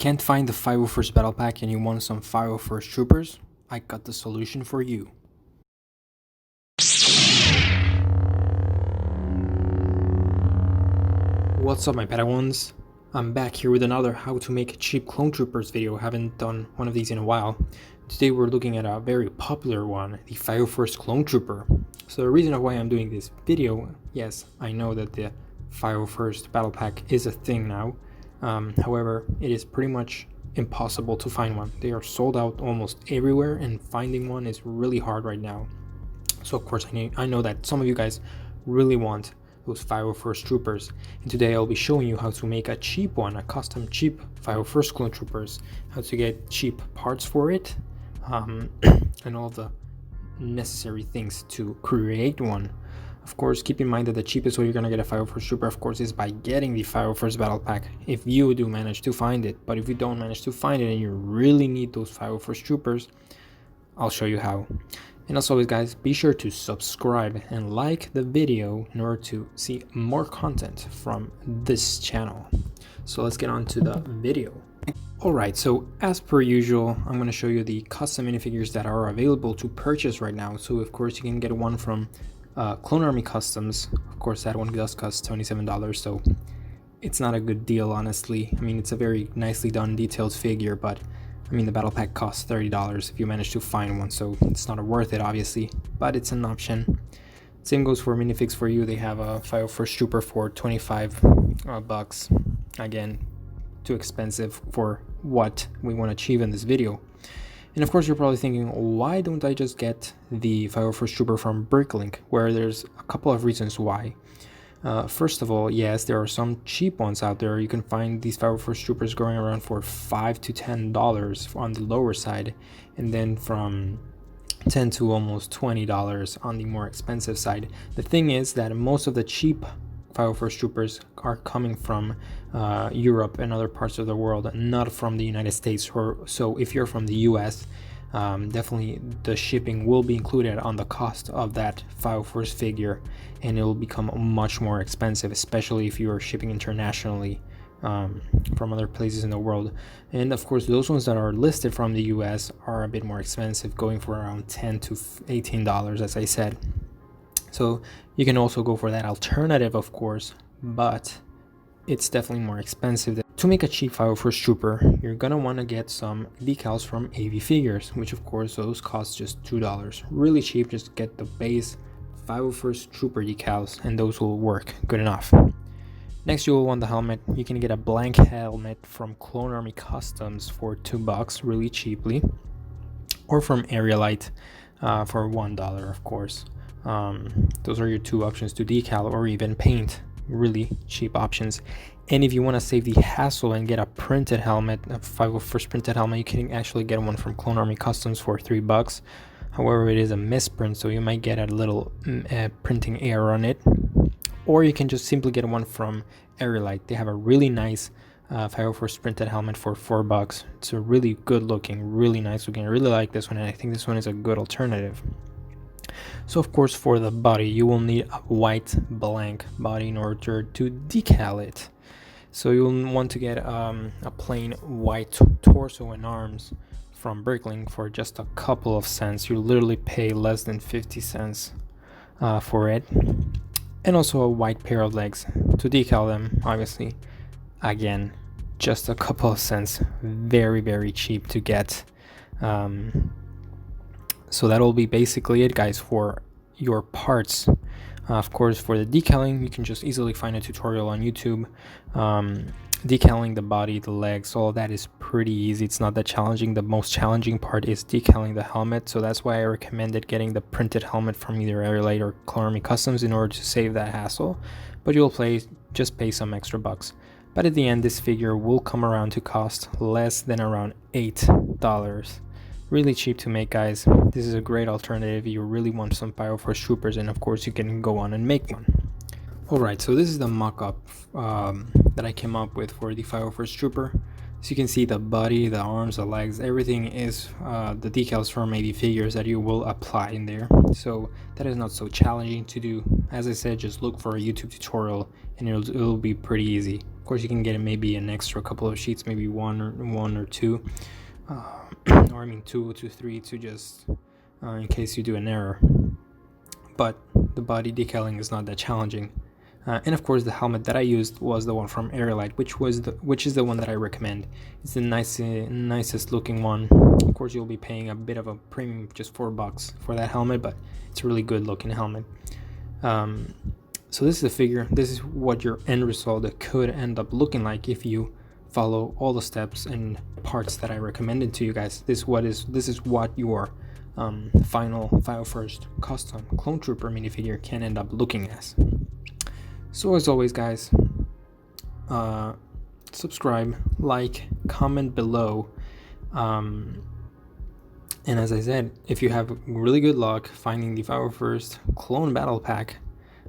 Can't find the 501st Battle Pack and you want some 501st Troopers? I got the solution for you. What's up my Padawans? I'm back here with another how to make cheap clone troopers video. Haven't done one of these in a while. Today we're looking at a very popular one, the 501st clone trooper. So the reason why I'm doing this video, yes, I know that the 501st Battle Pack is a thing now. However, it is pretty much impossible to find one. They are sold out almost everywhere and finding one is really hard right now. So of course I know that some of you guys really want those 501st troopers, and today I'll be showing you how to make a cheap one, a custom cheap 501st clone troopers, how to get cheap parts for it, and all the necessary things to create one. Of course, keep in mind that the cheapest way you're gonna get a 501st trooper, of course, is by getting the 501st Battle Pack, if you do manage to find it. But if you don't manage to find it and you really need those 501st troopers, I'll show you how. And as always guys, be sure to subscribe and like the video in order to see more content from this channel. So let's get on to the video. Alright, so as per usual, I'm going to show you the custom minifigures that are available to purchase right now. So of course you can get one from Clone Army Customs. Of course that one does cost $27, so it's not a good deal honestly. I mean, it's a very nicely done detailed figure, but I mean, the battle pack costs $30 if you manage to find one, so it's not worth it obviously, but it's an option. Same goes for minifigs for you. They have a 501st Trooper for 25 bucks. Again, too expensive for what we want to achieve in this video. And of course you're probably thinking, why don't I just get the 501st Trooper from Bricklink? Where there's a couple of reasons why. First of all, yes, there are some cheap ones out there. You can find these 501st Troopers going around for $5 to $10 on the lower side, and then from $10 to almost $20 on the more expensive side. The thing is that most of the cheap 501st Troopers are coming from Europe and other parts of the world, not from the United States. So if you're from the US, definitely the shipping will be included on the cost of that 501st figure, and it will become much more expensive, especially if you are shipping internationally from other places in the world. And of course those ones that are listed from the US are a bit more expensive, going for around $10 to $18, as I said. So you can also go for that alternative, of course, but it's definitely more expensive. To make a cheap 501st Trooper, you're gonna want to get some decals from AV Figures, which of course those cost just $2. Really cheap, just get the base 501st Trooper decals and those will work good enough. Next you will want the helmet. You can get a blank helmet from Clone Army Customs for $2 really cheaply, or from Aerialite for $1, of course. Those are your two options to decal or even paint. Really cheap options. And if you want to save the hassle and get a printed helmet, a 501st printed helmet, you can actually get one from Clone Army Customs for $3. However, it is a misprint, so you might get a little printing error on it. Or you can just simply get one from Aerialite. They have a really nice 501st printed helmet for $4. It's a really good looking, really nice looking. I really like this one, and I think this one is a good alternative. So of course for the body you will need a white blank body in order to decal it. So you'll want to get a plain white torso and arms from Bricklink for just a couple of cents. You literally pay less than 50 cents for it. And also a white pair of legs to decal them, obviously. Again, just a couple of cents. Very, very cheap to get. So that'll be basically it guys for your parts. Of course for the decaling you can just easily find a tutorial on YouTube. Decaling the body, the legs, all of that is pretty easy. It's not that challenging. The most challenging part is decaling the helmet, so that's why I recommended getting the printed helmet from either Aerialite or Clone Army Customs in order to save that hassle. But you'll just pay some extra bucks. But at the end this figure will come around to cost less than around $8. Really cheap to make guys. This is a great alternative if you really want some 501st Troopers, and of course you can go on and make one. Alright, so this is the mock-up that I came up with for the 501st Trooper. As you can see, the body, the arms, the legs, everything is the decals from AV Figures that you will apply in there. So that is not so challenging to do. As I said, just look for a YouTube tutorial and it'll be pretty easy. Of course, you can get maybe an extra couple of sheets, maybe one or two, or I mean two to three, to just in case you do an error. But the body decaling is not that challenging. And of course, the helmet that I used was the one from Aerolite, which is the one that I recommend. It's the nicest looking one. Of course, you'll be paying a bit of a premium, just $4 for that helmet, but it's a really good looking helmet. So this is the figure. This is what your end result could end up looking like if you follow all the steps and parts that I recommended to you guys. This is what your final first custom Clone Trooper minifigure can end up looking as. So as always, guys, subscribe, like, comment below, and as I said, if you have really good luck finding the 501st Clone Battle Pack,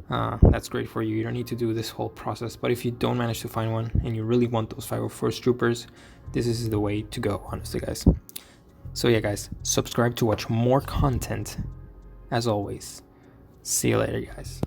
that's great for you. You don't need to do this whole process. But if you don't manage to find one and you really want those 501st troopers, this is the way to go, honestly, guys. So yeah, guys, subscribe to watch more content. As always, see you later, guys.